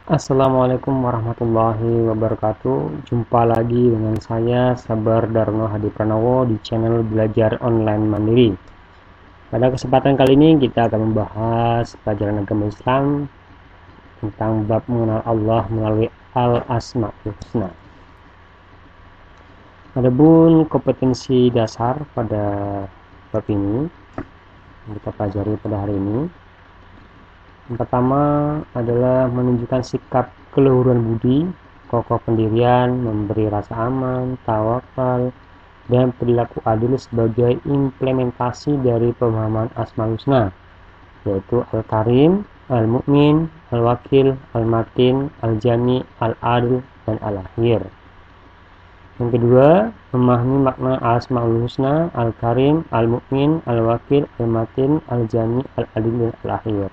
Assalamualaikum warahmatullahi wabarakatuh. Jumpa lagi dengan saya Sabar Darno Hadi Pranowo di channel Belajar Online Mandiri. Pada kesempatan kali ini kita akan membahas pelajaran agama Islam tentang bab mengenal Allah melalui Al-Asma'ul Husna. Adapun kompetensi dasar pada bab ini yang kita pelajari pada hari ini, yang pertama adalah menunjukkan sikap keluhuran budi, kokoh pendirian, memberi rasa aman, tawakal, dan perilaku adil sebagai implementasi dari pemahaman Asmaul Husna, yaitu Al-Karim, Al-Mu'min, Al-Wakil, Al-Matin, Al-Jami, Al-Adil, dan Al-Akhir. Yang kedua, memahami makna Asmaul Husna, Al-Karim, Al-Mu'min, Al-Wakil, Al-Matin, Al-Jami, Al-Adil, dan Al-Akhir.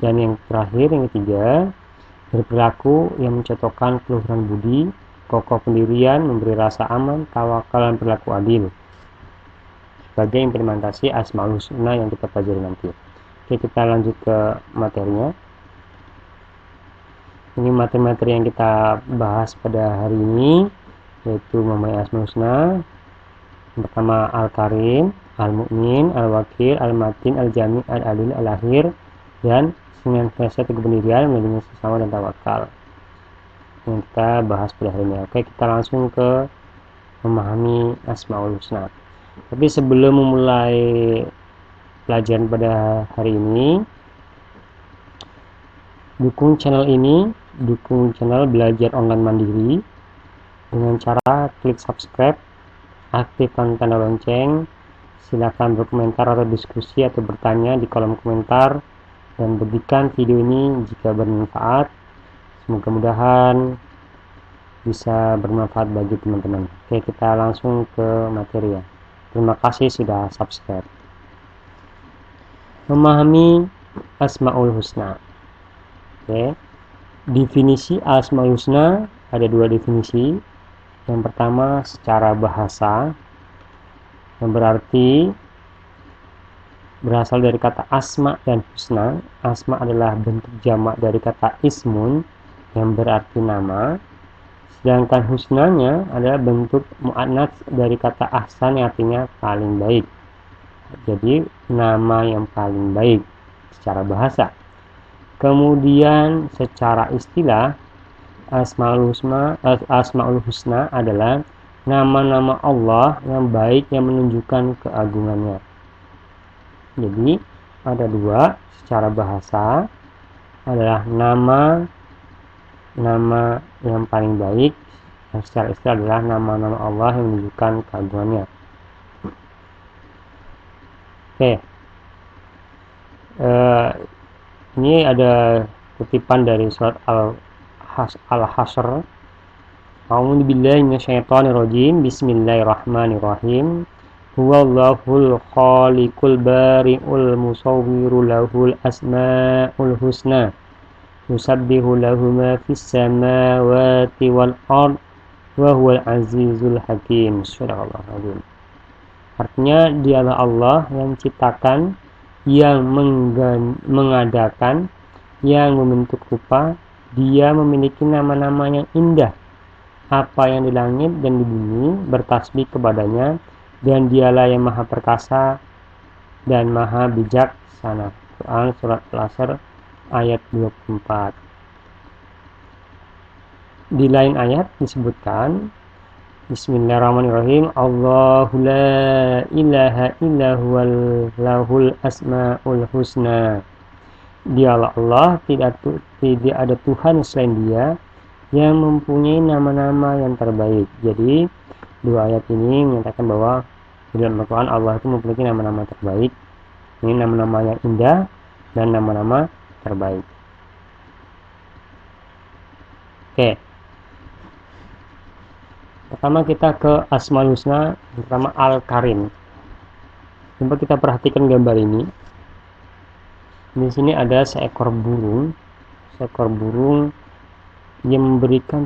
Dan yang terakhir, yang ketiga, berperilaku yang mencocokkan keluhuran budi, kokoh pendirian, memberi rasa aman, tawakal, dan perilaku adil sebagai implementasi Asmaul Husna yang kita pelajari nanti. Oke, kita lanjut ke materinya. Ini materi-materi yang kita bahas pada hari ini, yaitu memahami Asmaul Husna. Yang pertama Al-Karim, Al-Mu'min, Al-Wakil, Al-Matin, Al-Jami, Al-Adil, Al-Akhir, dan dengan konsep pendirian, melindungi sesama, dan tawakal yang kita bahas pada hari ini. Oke, kita langsung ke memahami Asmaul Husna. Tapi sebelum memulai pelajaran pada hari ini, dukung channel Belajar Online Mandiri dengan cara klik subscribe, aktifkan tanda lonceng, silakan berkomentar atau diskusi atau bertanya di kolom komentar, dan bagikan video ini jika bermanfaat. Semoga-mogahan bisa bermanfaat bagi teman-teman. Oke, kita langsung ke materi ya. Terima kasih sudah subscribe. Memahami Asmaul Husna. Oke. Definisi Asmaul Husna ada dua definisi. Yang pertama secara bahasa, yang berarti berasal dari kata asma dan husna. Asma adalah bentuk jamak dari kata ismun yang berarti nama, sedangkan husnanya adalah bentuk muannats dari kata ahsan yang artinya paling baik. Jadi nama yang paling baik secara bahasa. Kemudian secara istilah, Asmaul Husna adalah nama-nama Allah yang baik yang menunjukkan keagungannya. Jadi ada dua, secara bahasa adalah nama yang paling baik, dan secara istilah adalah nama-nama Allah yang menunjukkan keagungannya. Oke, ini ada kutipan dari surat Al-Hasr. A'udzu billahi minasyaitonir rajim. Bismillahirrahmanirrahim. Huwallahul khaliqul bari'ul musawwiru lahul asma'ul husna yusabbihu lahu ma fis samawati wal ard wa huwal azizul hakim. Subhanallah. Artinya dialah Allah yang menciptakan, yang mengadakan, yang membentuk rupa. Dia memiliki nama-nama yang indah. Apa yang di langit dan di bumi bertasbih kepadanya, dan dialah yang maha perkasa dan maha bijaksana. Quran surat Al-Asr ayat 24. Di lain ayat disebutkan, Bismillahirrahmanirrahim, Allahu la ilaha illa huwal lahul asmaul husna. Dialah Allah, tidak ada Tuhan selain Dia yang mempunyai nama-nama yang terbaik. Jadi dua ayat ini menyatakan bahwa di dalam Al-Quran Allah itu memiliki nama-nama terbaik. Ini nama-nama yang indah dan nama-nama terbaik. Oke. Pertama kita ke Asmaul Husna, pertama Al-Karim. Coba kita perhatikan gambar ini. Di sini ada seekor burung yang memberikan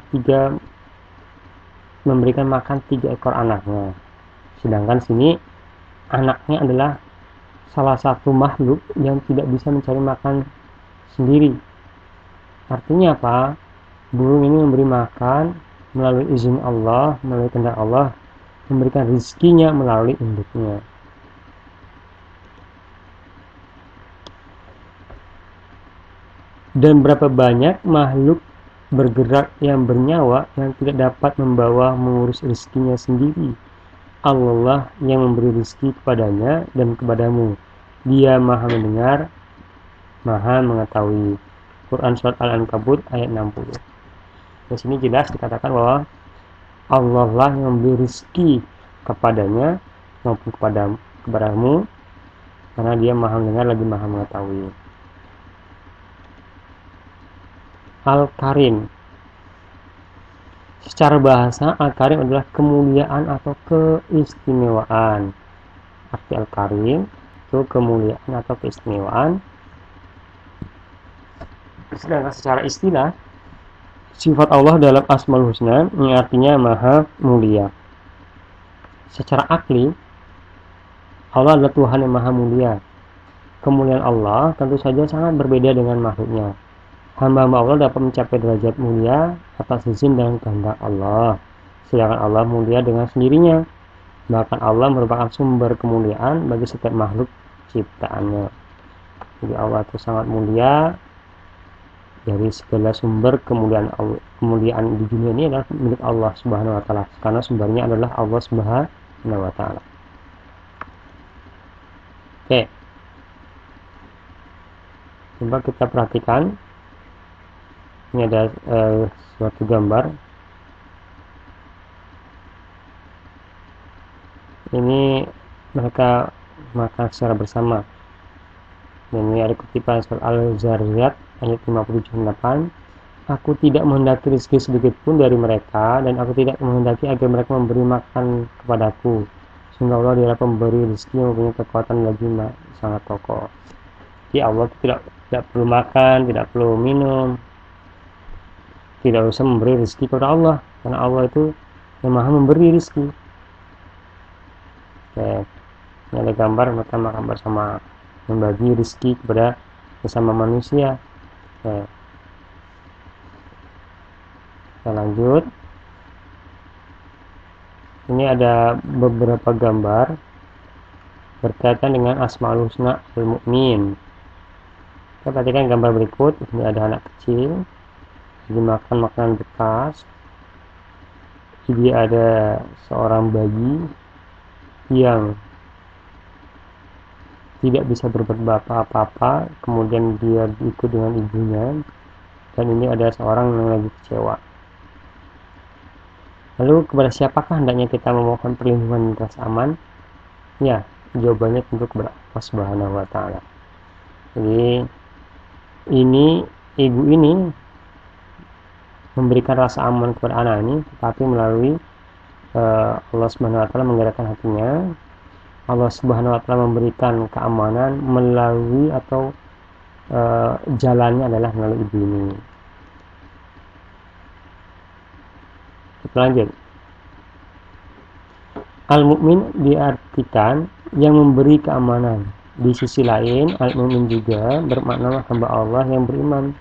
makan 3 ekor anaknya. Sedangkan sini anaknya adalah salah satu makhluk yang tidak bisa mencari makan sendiri. Artinya apa? Burung ini memberi makan melalui izin Allah, melalui kehendak Allah, memberikan rizkinya melalui induknya. Dan berapa banyak makhluk bergerak yang bernyawa yang tidak dapat membawa mengurus rizkinya sendiri. Allah yang memberi rizki kepadanya dan kepadamu. Dia maha mendengar, maha mengetahui. Quran Surat Al-Ankabut ayat 60. Di sini jelas dikatakan bahwa Allah lah yang memberi rizki kepadanya maupun kepadamu, karena dia maha mendengar lagi maha mengetahui. Al-Karim. Secara bahasa, Al-Karim adalah kemuliaan atau keistimewaan. Arti Al-Karim itu kemuliaan atau keistimewaan. Sedangkan secara istilah, sifat Allah dalam Asmaul Husna yang artinya maha mulia. Secara akli, Allah adalah Tuhan yang maha mulia. Kemuliaan Allah tentu saja sangat berbeda dengan makhluknya. Hamba-hamba Allah dapat mencapai derajat mulia atas izin dan kehendak Allah, sedangkan Allah mulia dengan sendirinya. Bahkan Allah merupakan sumber kemuliaan bagi setiap makhluk ciptaannya. Jadi Allah itu sangat mulia. Dari segala sumber kemuliaan di dunia ini adalah milik Allah Subhanahu wa taala, karena sumbernya adalah Allah Subhanahu wa taala. Oke. Coba kita perhatikan. Ini ada suatu gambar. Ini mereka makan secara bersama. Dan ini ada kutipan surat Al-Zariyat ayat 58. Aku tidak menghendaki rezeki sedikit pun dari mereka, dan aku tidak menghendaki agar mereka memberi makan kepadaku. Sehingga Allah adalah pemberi rezeki yang mempunyai kekuatan lagi sangat kokoh. Jadi Allah tidak perlu makan, tidak perlu minum, tidak usah memberi rezeki kepada Allah, karena Allah itu yang maha memberi rezeki. Oke. Ini ada gambar mereka makan bersama, membagi rezeki kepada sesama manusia. Oke. Kita lanjut. Ini ada beberapa gambar berkaitan dengan Asmaul Husna Al-Mu'min. Kita perhatikan gambar berikut. Ini ada anak kecil dimakan makanan bekas. Jadi ada seorang bayi yang tidak bisa berbuat apa-apa, kemudian dia ikut dengan ibunya, dan ini ada seorang yang lagi kecewa. Lalu kepada siapakah hendaknya kita memohon perlindungan dan rasa aman? Ya, jawabannya tentu kepada Allah Subhanahu wa taala. Jadi ibu ini memberikan rasa aman kepada anak ini, tetapi melalui Allah Subhanahu wa taala menggerakkan hatinya. Allah Subhanahu wa taala memberikan keamanan melalui atau jalannya adalah melalui ibu ini. Kita lanjut. Al-Mu'min diartikan yang memberi keamanan. Di sisi lain, Al-Mu'min juga bermakna hamba Allah yang beriman.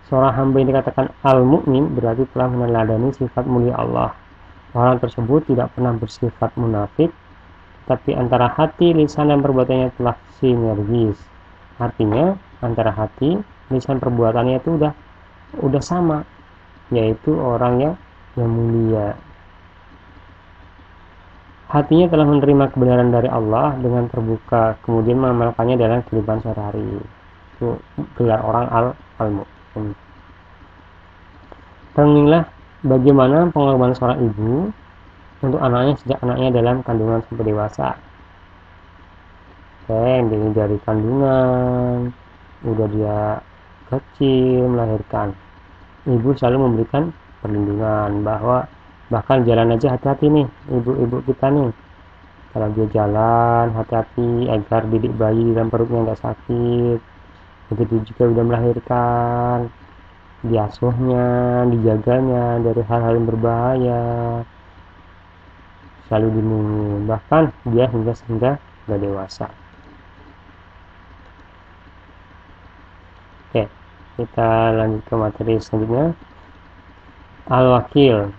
Seorang hamba yang dikatakan Al-Mu'min berarti telah meneladani sifat mulia Allah. Orang tersebut tidak pernah bersifat munafik, tapi antara hati, lisan, dan perbuatannya telah sinergis. Artinya, antara hati, lisan, perbuatannya itu udah sama, yaitu orang yang mulia. Hatinya telah menerima kebenaran dari Allah dengan terbuka, kemudian mengamalkannya dalam kehidupan sehari-hari. Itu gelar orang al-mu'min. Renungilah bagaimana pengorbanan seorang ibu untuk anaknya sejak anaknya dalam kandungan sampai dewasa. Dari kandungan, udah dia kecil melahirkan, ibu selalu memberikan perlindungan, bahkan jalan aja hati-hati nih ibu-ibu kita nih, kalau dia jalan hati-hati agar didik bayi di dalam perutnya nggak sakit. Begitu juga udah melahirkan, diasuhnya, dijaganya dari hal-hal yang berbahaya, selalu dilindungi, bahkan dia sehingga dewasa. Oke, Kita lanjut ke materi selanjutnya. Al-Wakil,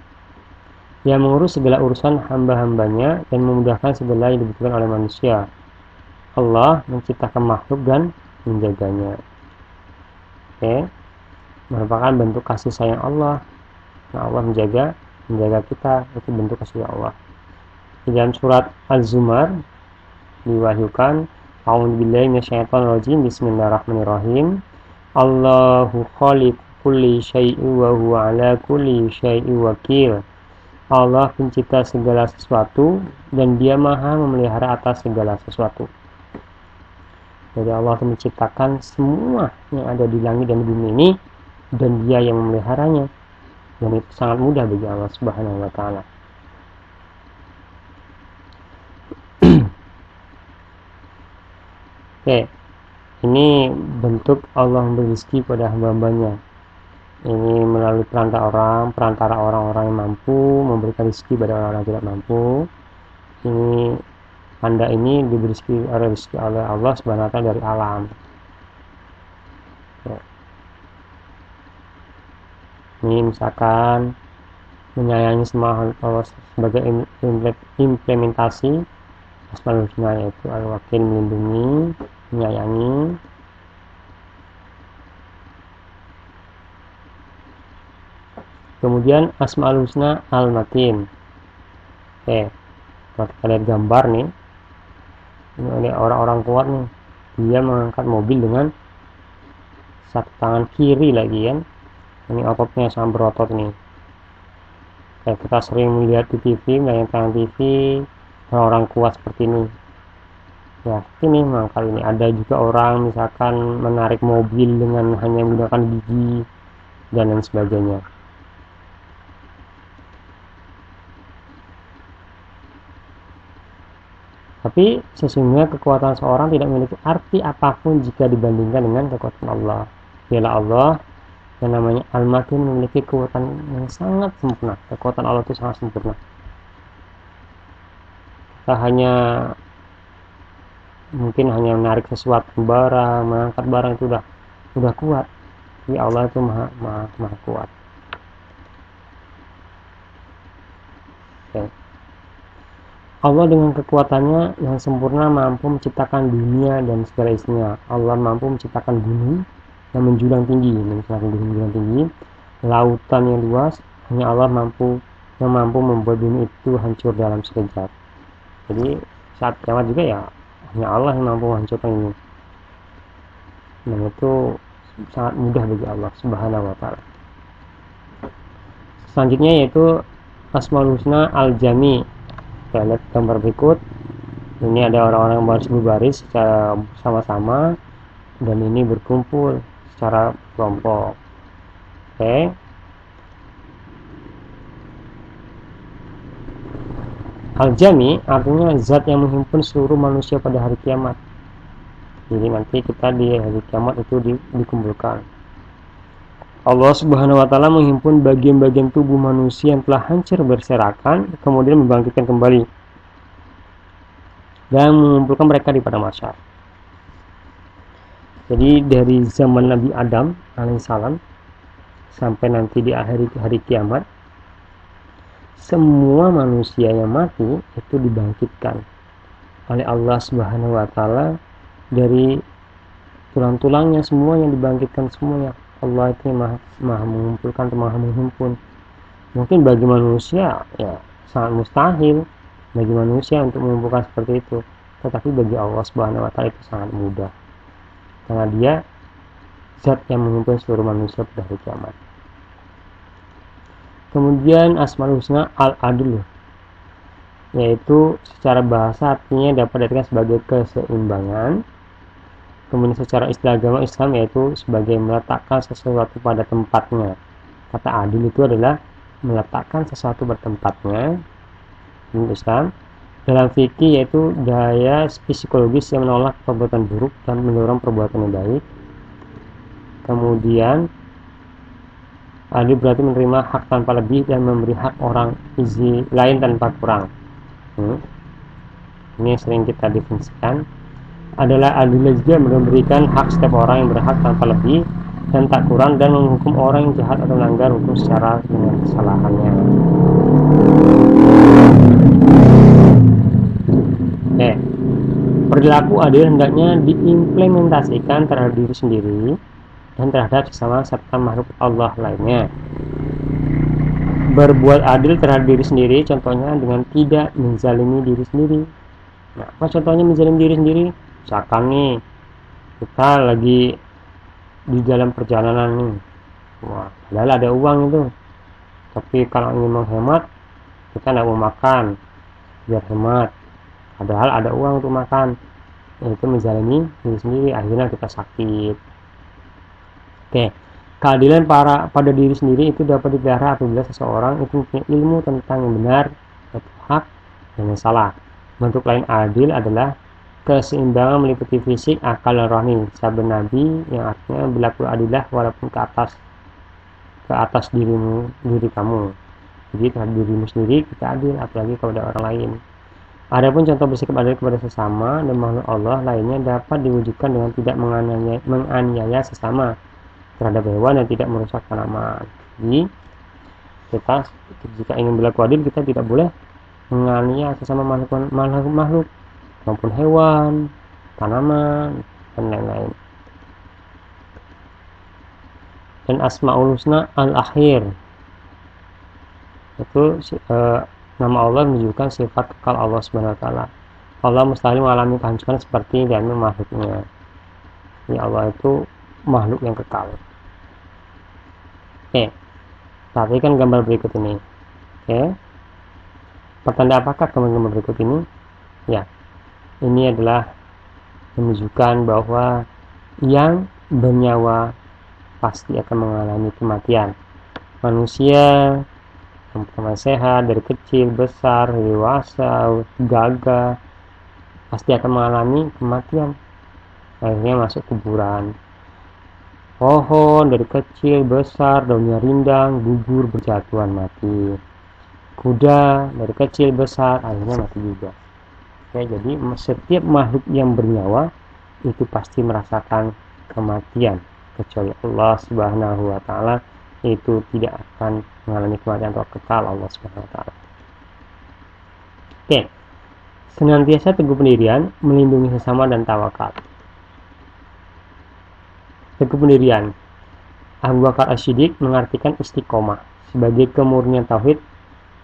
yang mengurus segala urusan hamba-hambanya dan memudahkan segala yang dibutuhkan oleh manusia. Allah menciptakan makhluk dan menjaganya. Oke, merupakan bentuk kasih sayang Allah. Nah, Allah menjaga kita, itu bentuk kasih Allah. Di dalam surat Az-Zumar diwahyukan, A'udzubillahi minasyaitonirrajim, Bismillahirrahmanirrahim. Allahu khaliq kulli syai'in wa huwa ala kulli syai'in wakil. Allah pencipta segala sesuatu dan Dia Maha memelihara atas segala sesuatu. Jadi Allah menciptakan semua yang ada di langit dan bumi ini dan Dia yang memeliharanya. Dan itu sangat mudah bagi Allah Subhanahu wa taala. Oke. Ini bentuk Allah memberi rezeki pada hamba-hambanya. Ini melalui perantara orang-orang yang mampu memberikan rezeki pada orang-orang yang tidak mampu. Ini Anda ini diberi rezeki oleh Allah Subhanahu wa taala dari alam. Ya. Ini misalkan menyayangi semua Allah sebagai implementasi Asmaul Husna, yaitu Al-Wakil, melindungi, menyayangi. Kemudian Asmaul Husna Al-Matin. Oke, kalau kita lihat gambar nih, ini ada orang-orang kuat nih, dia mengangkat mobil dengan satu tangan kiri lagi kan. Ini ototnya sangat berotot nih. Kayak kita sering melihat di TV, tayangan TV, orang-orang kuat seperti ini. Ya, ini memang kali ini ada juga orang misalkan menarik mobil dengan hanya menggunakan gigi dan lain sebagainya. Tapi sesungguhnya kekuatan seorang tidak memiliki arti apapun jika dibandingkan dengan kekuatan Allah. Bila Allah yang namanya Al-Matin memiliki kekuatan yang sangat sempurna. Kekuatan Allah itu sangat sempurna. Kita mungkin hanya menarik sesuatu barang, mengangkat barang itu udah kuat. Tapi Allah itu maha kuat. Oke. Allah dengan kekuatannya yang sempurna mampu menciptakan dunia dan segala isinya. Allah mampu menciptakan gunung yang menjulang tinggi, lautan yang luas. Hanya Allah yang mampu membuat bumi itu hancur dalam sekejap. Jadi saat kiamat juga ya hanya Allah yang mampu menghancurkan ini. Dan itu sangat mudah bagi Allah Subhanahu wa taala. Selanjutnya yaitu Asmaul Husna Al-Jami. Kita lihat gambar berikut. Ini ada orang-orang yang berbaris secara sama-sama dan ini berkumpul secara kelompok. Oke. Al-Jami artinya zat yang menghimpun seluruh manusia pada hari kiamat. Jadi nanti kita di hari kiamat itu dikumpulkan. Allah Subhanahu wa taala menghimpun bagian-bagian tubuh manusia yang telah hancur berserakan, kemudian membangkitkan kembali dan mengumpulkan mereka di padang mahsyar. Jadi dari zaman Nabi Adam alaihissalam sampai nanti di akhir hari kiamat, semua manusia yang mati itu dibangkitkan oleh Allah Subhanahu wa taala dari tulang-tulangnya, semua yang dibangkitkan semuanya. Allah itu maha mengumpulkan, maha menghimpun. Mungkin bagi manusia ya sangat mustahil bagi manusia untuk mengumpulkan seperti itu, tetapi bagi Allah Subhanahu wa taala itu sangat mudah, karena Dia zat yang menghimpun seluruh manusia pada hari kiamat. Kemudian Asmaul Husna Al-Adl, yaitu secara bahasa artinya dapat diartikan sebagai keseimbangan. Kemudian secara istilah agama Islam yaitu sebagai meletakkan sesuatu pada tempatnya. Kata adil itu adalah meletakkan sesuatu bertempatnya. Menurut Islam, dalam fikih yaitu daya psikologis yang menolak perbuatan buruk dan mendorong perbuatan yang baik. Kemudian adil berarti menerima hak tanpa lebih dan memberi hak orang lain tanpa kurang. Ini sering kita definisikan adalah adil juga memberikan hak setiap orang yang berhak tanpa lebih dan tak kurang, dan menghukum orang yang jahat atau melanggar hukum secara dengan kesalahannya. Perilaku adil hendaknya diimplementasikan terhadap diri sendiri dan terhadap sesama serta makhluk Allah lainnya. Berbuat adil terhadap diri sendiri contohnya dengan tidak menzalimi diri sendiri. Nah, apa contohnya menzalimi diri sendiri? Misalkan nih, kita lagi di dalam perjalanan nih, wah, padahal ada uang itu, tapi kalau ingin menghemat, kita tidak mau makan biar hemat, padahal ada uang untuk makan, itu menzalimi diri sendiri, akhirnya kita sakit. Oke, keadilan pada diri sendiri itu dapat dipelihara apabila seseorang itu punya ilmu tentang yang benar, hak, dan yang salah. Bentuk lain adil adalah keseimbangan meliputi fisik, akal, dan rohani. Sabda Nabi yang artinya berlaku adilah walaupun ke atas diri kamu. Jadi terhadap dirimu sendiri kita adil, apalagi kepada orang lain. Adapun contoh bersikap adil kepada sesama dan makhluk Allah lainnya dapat diwujudkan dengan tidak menganiaya sesama terhadap hewan dan tidak merusak tanaman. Jadi kita jika ingin berlaku adil, kita tidak boleh menganiaya sesama makhluk maupun hewan, tanaman, dan lain-lain. Dan Asmaul Husna Al-Akhir itu nama Allah menunjukkan sifat kekal Allah Subhanahu wa taala. Allah mustahil mengalami kehancuran seperti dan makhluknya. Ini Allah itu makhluk yang kekal. Oke, perhatikan gambar berikut ini. Oke, pertanda apakah gambar berikut ini? Ya, ini adalah menunjukkan bahwa yang bernyawa pasti akan mengalami kematian. Manusia yang pertama sehat, dari kecil, besar, dewasa, gagah, pasti akan mengalami kematian, akhirnya masuk kuburan. Pohon dari kecil, besar, daunnya rindang, gugur, berjatuhan, mati. Kuda dari kecil, besar, akhirnya mati juga. Oke, jadi setiap makhluk yang bernyawa itu pasti merasakan kematian, kecuali Allah Subhanahu wa taala itu tidak akan mengalami kematian atau kekal Allah Subhanahu wa taala. Oke. Senantiasa teguh pendirian, melindungi sesama dan tawakal. Teguh pendirian. Abu Bakar As-Siddiq mengartikan istiqomah sebagai kemurnian tauhid,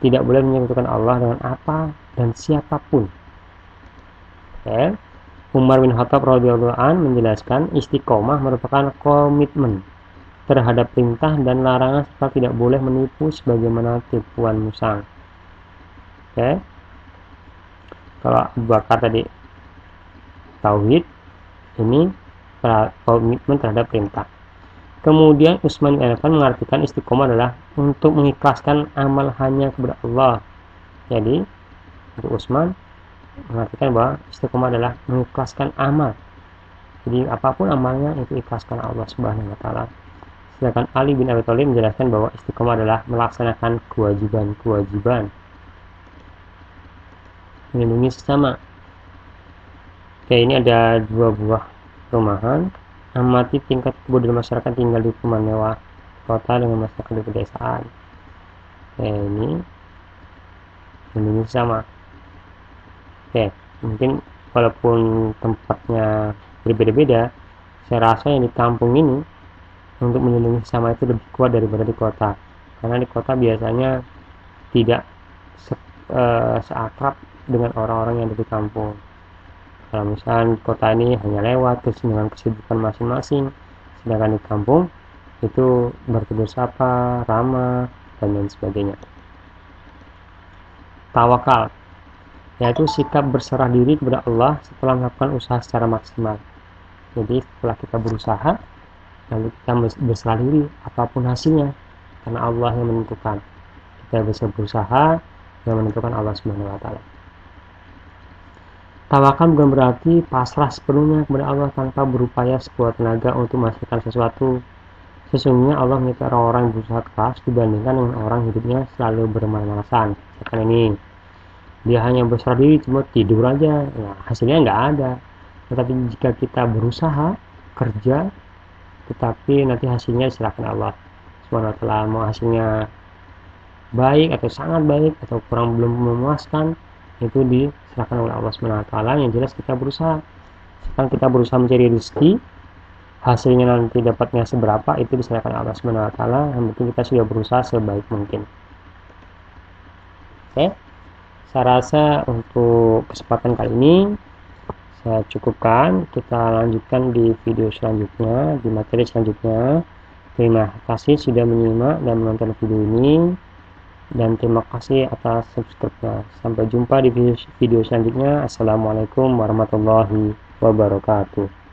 tidak boleh menyekutukan Allah dengan apa dan siapapun. Oke. Umar bin Khattab radhiyallahu an menjelaskan istiqomah merupakan komitmen terhadap perintah dan larangan serta tidak boleh menipu sebagaimana tipuan musang. Oke. Kalau Abu Bakar tadi tauhid, ini komitmen terhadap perintah. Kemudian Utsman bin Affan mengartikan istiqomah adalah untuk mengikhlaskan amal hanya kepada Allah. Jadi untuk Utsman mengartikan bahwa istiqomah adalah mengikhlaskan amal. Jadi apapun amalnya itu ikhlaskan Allah Subhanahu wa taala. Sedangkan Ali bin Abi Thalib menjelaskan bahwa istiqomah adalah melaksanakan kewajiban-kewajiban, melindungi sesama. Oke, ini ada 2 buah perumahan. Amati tingkat kebodohan masyarakat tinggal di perumahan mewah kota dengan masyarakat di pedesaan. Oke, ini melindungi sesama. Oke, mungkin walaupun tempatnya berbeda-beda, saya rasa yang di kampung ini untuk melindungi sesama itu lebih kuat daripada di kota, karena di kota biasanya tidak seakrab dengan orang-orang yang ada di kampung. Kalau misalnya di kota ini hanya lewat terus dengan kesibukan masing-masing, sedangkan di kampung itu bertegur sapa, ramah, dan lain sebagainya. Tawakal, yaitu sikap berserah diri kepada Allah setelah melakukan usaha secara maksimal. Jadi setelah kita berusaha, lalu kita berserah diri apapun hasilnya, karena Allah yang menentukan. Kita bisa berusaha, yang menentukan Allah Subhanahu wa taala. Tawakal bukan berarti pasrah sepenuhnya kepada Allah tanpa berupaya sekuat tenaga untuk menghasilkan sesuatu. Sesungguhnya Allah menyukai orang yang berusaha keras dibandingkan dengan orang hidupnya selalu bermalas-malasan. Seperti ini, dia hanya berserah diri cuma tidur aja, ya, hasilnya nggak ada. Tetapi jika kita berusaha, kerja, tetapi nanti hasilnya diserahkan Allah Subhanahu wa taala. Mau hasilnya baik atau sangat baik atau kurang belum memuaskan, itu diserahkan oleh Allah Subhanahu wa taala. Yang jelas kita berusaha. Sekarang kita berusaha mencari rezeki, hasilnya nanti dapatnya seberapa itu diserahkan Allah Subhanahu wa taala. Yang penting kita sudah berusaha sebaik mungkin. Oke. Saya rasa untuk kesempatan kali ini saya cukupkan. Kita lanjutkan di video selanjutnya, di materi selanjutnya. Terima kasih sudah menyimak dan menonton video ini, dan terima kasih atas subscribe-nya. Sampai jumpa di video selanjutnya. Assalamualaikum warahmatullahi wabarakatuh.